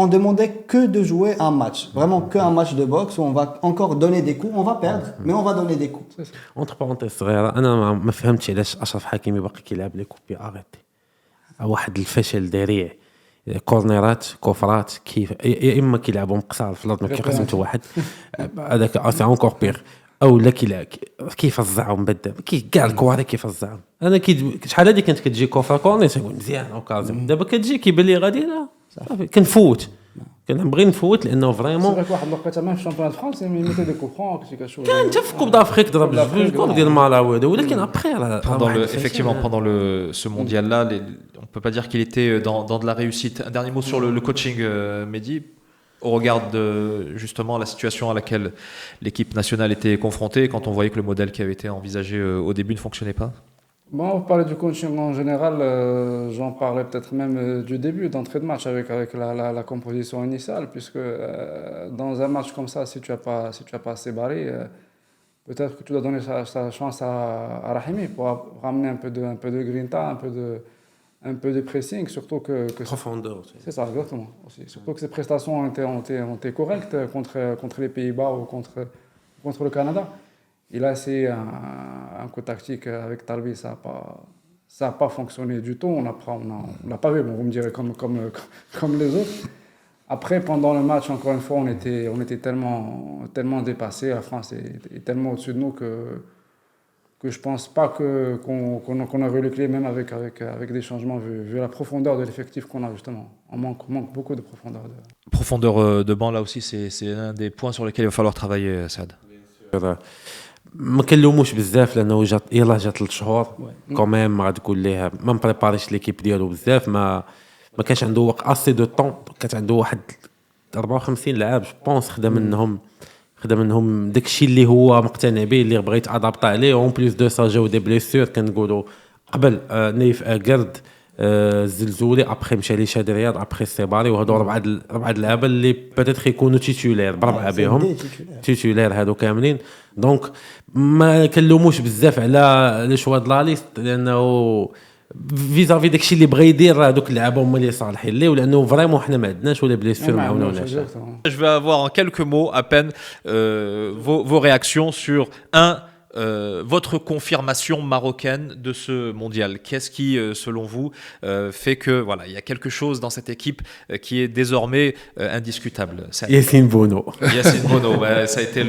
On demandait que de jouer un match, vraiment qu'un match de boxe où on va encore donner des coups, on va perdre, mais on va donner des coups. Entre parenthèses صغيرة, أنا ما فهمتش علاش أشرف حكيمي باقي كيلعب لي كوبي أغيتي. واحد الفشل ذريع. كورنيرات كوفرات كيف يا إما كيلعبوا مقصار في الأرض ما كيقسمش واحد. هذاك سي أونكور بيغ. او لا كيف فزعوا مبدا كاع الكواري كيف فزعوا. انا شحال هذه كانت كتجي كوفر كورني تقول مزيان اوكازيون, دابا كتجي كيبان لي غادي لا صافي كنفوت, كنبغي نفوت لانه فريمون واحد الوقيته ما في الشامبيون دو فرانس ميتي دي كوبرون كاع شويه كان حتى في كوب دافريك ضرب جوج كوب ديال مالاوي هذا, ولكن ابخي effectivement pendant ce mondial là on peut pas dire qu'il était dans de la réussite. Un dernier mot sur le coaching, Mehdi, au regard de justement la situation à laquelle l'équipe nationale était confrontée, quand on voyait que le modèle qui avait été envisagé au début ne fonctionnait pas. Bon, on parlait du coaching en général, j'en parlais peut-être même du début d'entrée de match avec la composition initiale, puisque dans un match comme ça, si tu as pas assez barré, peut-être que tu dois donner sa chance à Rahimi pour ramener un peu de grinta, un peu de pressing, surtout que profondeur. C'est ça, exactement. Aussi. Surtout que ses prestations ont été correctes contre les Pays-Bas ou contre le Canada. Il a essayé un coup tactique avec Talbi, ça n'a pas fonctionné du tout. On l'a pas vu, bon, vous me direz comme les autres. Après, pendant le match, encore une fois, on était tellement dépassés. La France est tellement au-dessus de nous que je ne pense pas qu'on aurait eu les clés, même avec des changements, vu la profondeur de l'effectif qu'on a justement. On manque beaucoup de profondeur. Profondeur de banc, là aussi, c'est un des points sur lesquels il va falloir travailler, Saad. ما كنلوموش بزاف لانه جات 3 شهور كوميم ما غتقول ليه ما مبريباريش ليكيب ديالو بزاف, ما كانش عنده وقت اسي دو طون, كانت عنده واحد 54 لاعب جو بونس خدم منهم داكشي اللي هو مقتنع به اللي بغيت ادابط عليه. اون بليس دو سا جاو دي بليسور كنقولوا قبل نيف اكرد الزلزولي ابخي مشى لي شاد رياض ابخي السيباري, وهادو 4 اللعابه اللي بيتيت يكونوا تيتولير بربعه بهم تيتولير هادو كاملين. دونك ما كنلوموش بزاف على لي شوا د لا ليست, لانه فيزافي داكشي اللي بغى يدير هذوك اللعابه هما اللي صالحين ليه, ولانه فريمون حنا ما عندناش ولا بليسور معاوناش. Je vais avoir en quelques mots à peine vos réactions sur votre confirmation marocaine de ce mondial. Qu'est-ce qui, selon vous, fait que voilà, il y a quelque chose dans cette équipe qui est désormais indiscutable. Yassine Bono. Yassine Bono, ça a été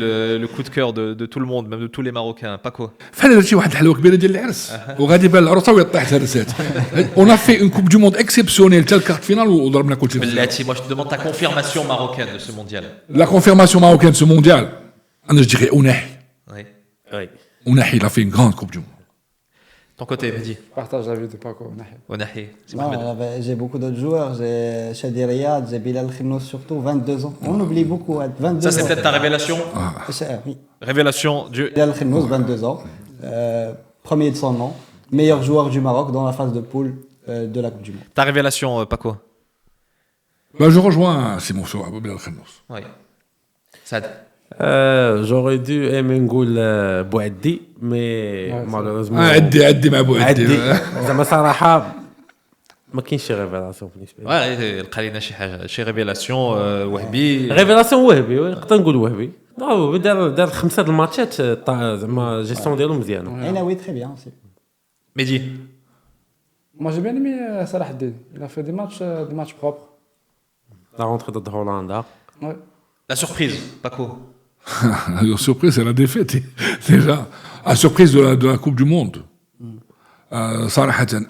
le coup de cœur de tout le monde, même de tous les Marocains. Paco. فعلا شي واحد الحلوه كبيره ديال العرس وغادي بان العروسه ويطيح الرسات. On a fait une coupe du monde exceptionnelle تاع الكارت فينال وضربنا كل شيء. Moi je te demande ta confirmation marocaine de ce mondial. La confirmation marocaine de ce mondial, انا je dirais Ounahi. Oui. Ounahi, il a fait une grande coupe du monde. Ton côté, Mehdi. Je partage l'avis de Paco. Nahi. Onahi, c'est Non, Mohamed. j'ai beaucoup d'autres joueurs. J'ai Shadi Riyad, j'ai Bilal Khenous surtout, 22 ans. On oublie beaucoup, 22 Ça, c'est ans. peut-être ta révélation. Oui. Révélation du. Bilal Khenous, 22 ans. Premier de son nom. Meilleur joueur du Maroc dans la phase de poule de la Coupe du Monde. Ta révélation, Paco. Bah, je rejoins Simon sur Bilal Khenous. Oui. Sad. J'aurais dû aimer نقول بوعدي mais malheureusement عدي مع ابو عدي عدي زعما صراحه ما كاينش شي ريفيلاسيون بالنسبه لي Ouais, لقى لنا شي حاجه شي ريفيلاسيون وهبي. ريفيلاسيون وهبي نقدر نقول وهبي دار 5 د الماتشات زعما جيستيون ديالو مزيانه Et oui, très bien aussi. Mehdi. Moi, j'ai bien aimé Salah Haddad. Il a fait des matchs propres. لا رونتري ضد هولندا Ouais. La surprise, Paco. La surprise, c'est la défaite. Déjà, la surprise de la Coupe du Monde. Sarahatan.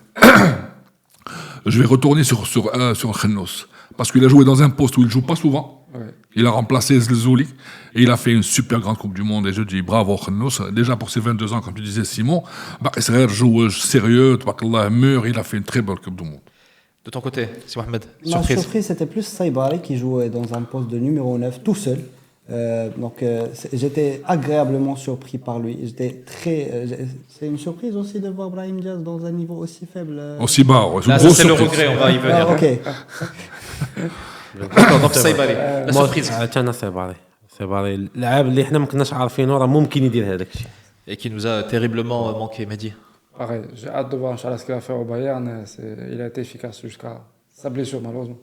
Je vais retourner sur Khenous. Parce qu'il a joué dans un poste où il ne joue pas souvent. Ouais. Il a remplacé Zlzouli. Et il a fait une super grande Coupe du Monde. Et je dis bravo Khenous. Déjà pour ses 22 ans, comme tu disais Simon. Israël joueur sérieux. Mûr. Il a fait une très bonne Coupe du Monde. De ton côté, c'est Mohamed. Ma Surprise. surprise, c'était plus Saibari qui jouait dans un poste de numéro 9 tout seul. J'étais agréablement surpris par lui. C'est une surprise aussi de voir Brahim Diaz dans un niveau aussi faible. Aussi bas. Ouais, Là, une ça, grosse c'est le surprise. regret, on va y venir. Ah, ok. D'accord, donc Saïbari, la surprise. انا سيباري اللاعب اللي حنا ما كناش عارفينه راه ممكن يدير هذاك الشيء Et qui nous a terriblement manqué, Mehdi. Pareil, j'ai hâte de voir Inch'Allah ce qu'il va faire au Bayern. Il a été efficace jusqu'à sa blessure, malheureusement.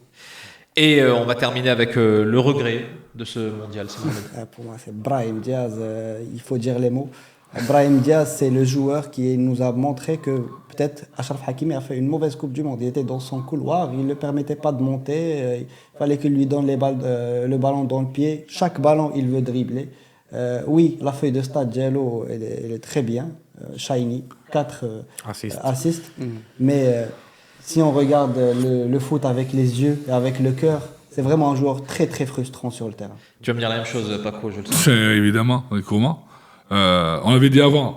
Et on va terminer avec le regret de ce mondial, c'est Mohamed. Pour moi, c'est Brahim Diaz. Il faut dire les mots. Brahim Diaz, c'est le joueur qui nous a montré que peut-être Achraf Hakimi a fait une mauvaise Coupe du Monde. Il était dans son couloir, il ne le permettait pas de monter. Il fallait qu'il lui donne le ballon dans le pied. Chaque ballon, il veut dribbler. Oui, la feuille de stade Diallo, elle est très bien. Shiny, 4 assists. Mais si on regarde le foot avec les yeux et avec le cœur, c'est vraiment un joueur très très frustrant sur le terrain. Tu vas me dire la même chose, Paco, je le sais. C'est évidemment. Et comment on l'avait dit avant,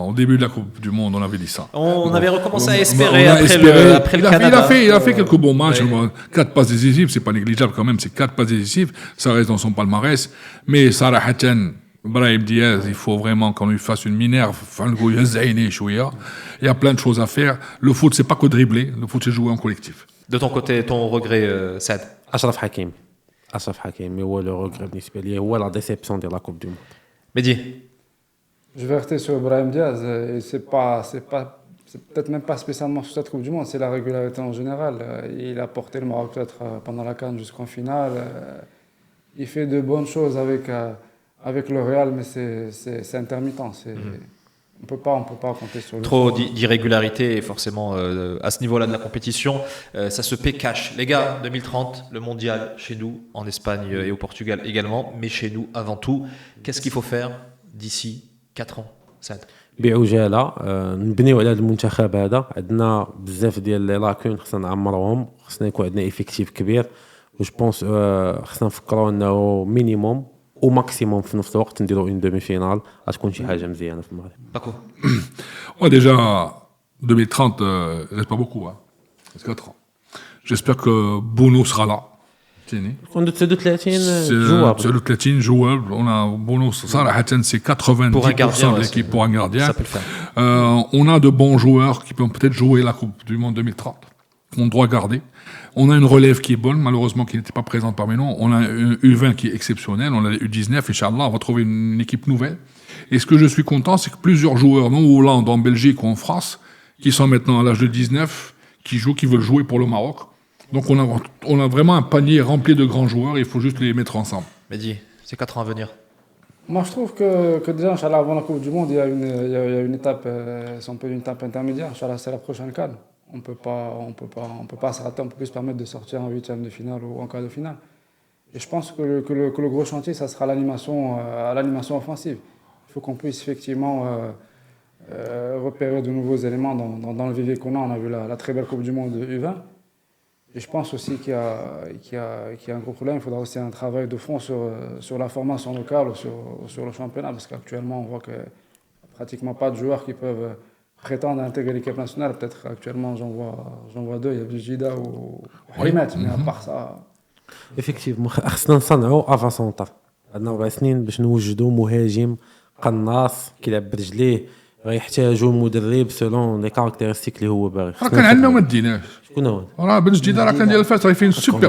au début de la Coupe du Monde, on avait dit ça. On avait recommencé à espérer On a après espéré. le Canada. Il a fait quelques bons matchs. Oui. 4 passes décisives, c'est pas négligeable quand même. C'est 4 passes décisives, ça reste dans son palmarès. Mais Sarah Hatten, Brahim Diaz, il faut vraiment qu'on lui fasse une minerve. Il y a plein de choses à faire. Le foot, c'est pas que dribbler. Le foot, c'est jouer en collectif. De ton côté, ton regret, Sad. اشرف حكيمي هو لو روغري بالنسبه لي هو لا ديسيبسيون ديال لا كوب دو موند Mehdi. Je vais rester sur Brahim Diaz. Et c'est peut-être même pas spécialement sur cette Coupe du Monde, c'est la régularité en général. Il a porté le Maroc peut-être pendant la CAN jusqu'en finale. Il fait de bonnes choses avec le Real, mais c'est intermittent. On peut pas compter sur lui. Trop d'irrégularité et forcément à ce niveau-là de la compétition, ça se paie cash. Les gars, 2030, le mondial chez nous, en Espagne et au Portugal également, mais chez nous avant tout. Qu'est-ce qu'il faut faire d'ici 4 ans, Sad? بعجاله نبنيو على هذا المنتخب هذا عندنا بزاف ديال لي لاكون خصنا نعمرهم خصنا يكون عندنا ايفيكتيف كبير وج بونس خصنا نفكروا انه مينيموم وماكسيموم في نفس الوقت نديروا اون دومي فينال غتكون شي حاجه مزيانه في المغرب Paco. Ouais, déjà, 2030, il reste pas beaucoup. Hein. Il reste 4 ans. J'espère que Bono sera là. كون 39 C'est جواب le platine jouable. On a Bono, Sarah c'est 90% Pour un gardien, de ouais, l'équipe c'est- pour un gardien. ça peut le faire. On a de bons joueurs qui peuvent peut-être jouer la Coupe du Monde 2030. On doit garder. On a une relève qui est bonne, malheureusement qui n'était pas présente parmi nous. On a un U20 qui est exceptionnel. On a les U19, Inch'Allah, on va trouver une équipe nouvelle. Et ce que je suis content, c'est que plusieurs joueurs, non, en Hollande, en Belgique ou en France, qui sont maintenant à l'âge de 19, qui veulent jouer pour le Maroc. Donc on a vraiment un panier rempli de grands joueurs, il faut juste les mettre ensemble. Mehdi, c'est 4 ans à venir. Moi, je trouve que déjà, Inch'Allah, avant la Coupe du Monde, il y a une étape, si on peut dire une étape intermédiaire. Inch'Allah, c'est la prochaine CAN. On peut pas se rater, on peut plus se permettre de sortir en huitième de finale ou en quart de finale. Et je pense que le gros chantier, ça sera l'animation offensive. Il faut qu'on puisse effectivement repérer de nouveaux éléments dans le vivier qu'on a. On a vu la très belle Coupe du Monde U20. Et je pense aussi qu'il y a un gros problème. Il faudra aussi un travail de fond sur la formation locale ou sur le championnat. Parce qu'actuellement, on voit qu'il n'y a pratiquement pas de joueurs qui peuvent prétendent intégrer l'équipe nationale. Peut-être actuellement, j'en vois deux. Il y a Bjida ou Haimet, mais à part ça. افكتيفمون خصنا نصنعوا افا سونتر. عندنا 4 سنين باش نوجدوا مهاجم قناص كيلعب برجليه غيحتاجوا مدرب سولون لي كاركتيرستيك اللي هو باغي. راه كان عندنا وما ديناش. شكون هو؟ راه بن جديد راه كان ديال الفاس راه فين سوبر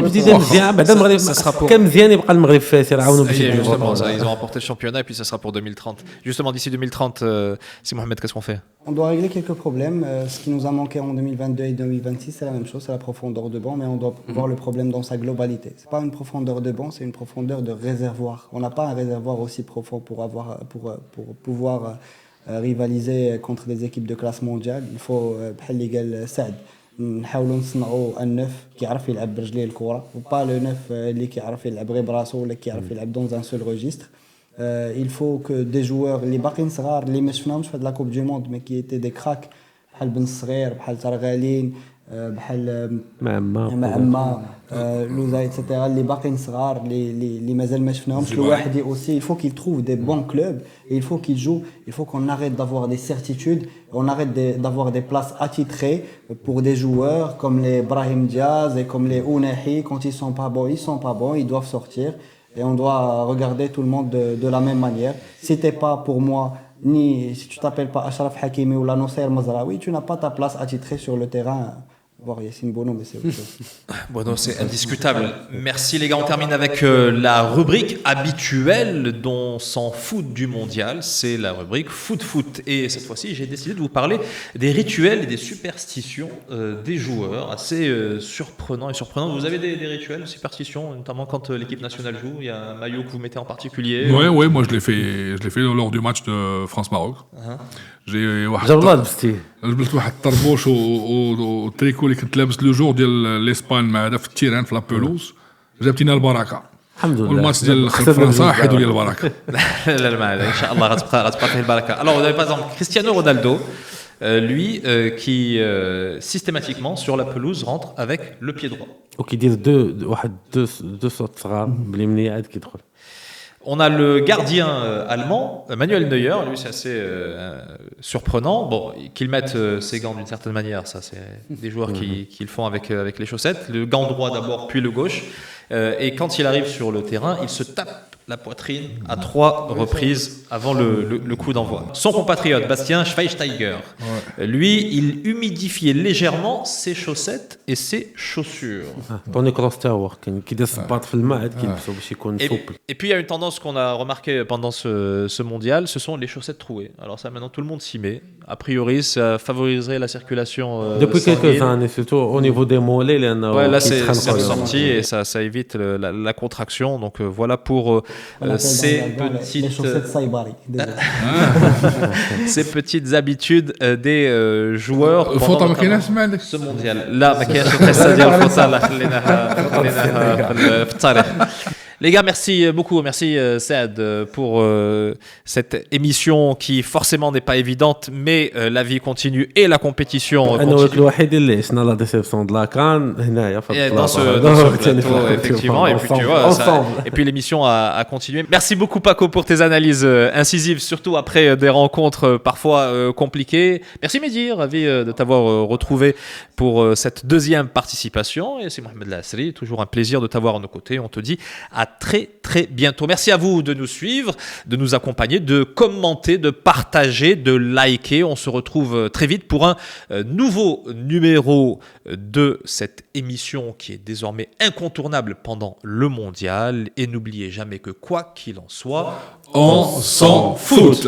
بدينا مزيان بعد المغرب كان مزيان يبقى المغرب فاس يعاونوا باش Justement, ils ont remporté le championnat et puis ça sera pour 2030. Justement, d'ici 2030, si Mohamed, qu'est-ce qu'on fait? On doit régler quelques problèmes. Ce qui nous a manqué en 2022 et 2026, c'est la même chose, c'est la profondeur de banc, mais on doit voir le problème dans sa globalité. C'est pas une profondeur de banc, c'est une profondeur de réservoir. On n'a pas un réservoir aussi profond pour pouvoir rivaliser contre des équipes de classe mondiale. Il faut بحال اللي قال سعد نحاولوا نصنعوا النف كيعرف يلعب برجليه الكره وبا لو نف اللي كيعرف يلعب غير براسو ولا كيعرف يلعب dans un seul registre. Il faut que des joueurs اللي باقيين صغار اللي ما شفناهمش في هاد لا كوب دو موند مي كي ايتي دي كراك بحال بن الصغير بحال ترغالين بحال معما لوزا ايتترا اللي باقيين صغار اللي مازال ما شفناهمش الواحد aussi il faut qu'il trouve des bons clubs et il faut qu'il joue il faut qu'on arrête d'avoir des certitudes on arrête d'avoir des places attitrées pour des joueurs comme les Brahim Diaz et comme les Ounahi quand ils sont pas bons ils doivent sortir et on doit regarder tout le monde de la même manière si t'es pas pour moi si tu t'appelles pas Achraf Hakimi ou la Nosser Mazraoui tu n'as pas ta place attitrée sur le terrain. Voir Yacine Bono, mais c'est autre chose. Bono, c'est indiscutable. Merci les gars, on termine avec la rubrique habituelle dont s'en fout du mondial, c'est la rubrique foot. Et cette fois-ci, j'ai décidé de vous parler des rituels et des superstitions des joueurs, assez surprenants et surprenants. Vous avez des rituels, des superstitions, notamment quand l'équipe nationale joue, il y a un maillot que vous mettez en particulier? Ouais, moi je l'ai fait lors du match de France-Maroc. J'ai جبت واحد الطربوش والتريكو اللي كنت لابس لو جور ديال لاسبان مع هذا في التيران في لابولوس جابتينا البركه الحمد لله والماتش ديال فرنسا حيدوا لي البركه لا ان شاء الله غتبقى فيه البركه. Alors on avait par exemple Cristiano Ronaldo lui qui systématiquement sur la pelouse rentre avec le pied droit. وكيدير دو صوت صغار باليمنيه عاد كيدخل. On a le gardien allemand, Manuel Neuer, lui c'est assez surprenant. Bon, qu'il mette ses gants d'une certaine manière, ça c'est des joueurs qui le font avec les chaussettes. Le gant droit d'abord, puis le gauche. Et quand il arrive sur le terrain, il se tape la poitrine à 3 reprises avant le coup d'envoi. Son compatriote, Bastien Schweinsteiger, lui, il humidifiait légèrement ses chaussettes et ses chaussures. Tony Kroos تا هو كيدير الصباط في الماء عاد كيلبسو باش يكون souple. Et puis il y a une tendance qu'on a remarqué pendant ce mondial, ce sont les chaussettes trouées. Alors ça maintenant tout le monde s'y met. A priori ça favoriserait la circulation depuis quelques années surtout au niveau des mollets ouais, là c'est ressorti et ça évite la contraction. Donc voilà pour ces petites habitudes des joueurs pendant ce mondial. Là ما كاينش القصه ديال الفوطه لا خليناها في التاريخ. Les gars, merci Saad pour cette émission qui forcément n'est pas évidente, mais la vie continue et la compétition continue. الوحيد اللي عشنا لا ديسيبسيون د لا كان هنايا في dans ce plateau, effectivement, et puis tu vois, et puis l'émission a continué. Merci beaucoup Paco pour tes analyses incisives, surtout après des rencontres parfois compliquées. Merci Mehdi, ravi de t'avoir retrouvé pour cette deuxième participation. Et c'est Mohamed Lasri, toujours un plaisir de t'avoir à nos côtés. On te dit à très bientôt. Merci à vous de nous suivre, de nous accompagner, de commenter, de partager, de liker. On se retrouve très vite pour un nouveau numéro de cette émission qui est désormais incontournable pendant le mondial. Et n'oubliez jamais que quoi qu'il en soit, on s'en fout.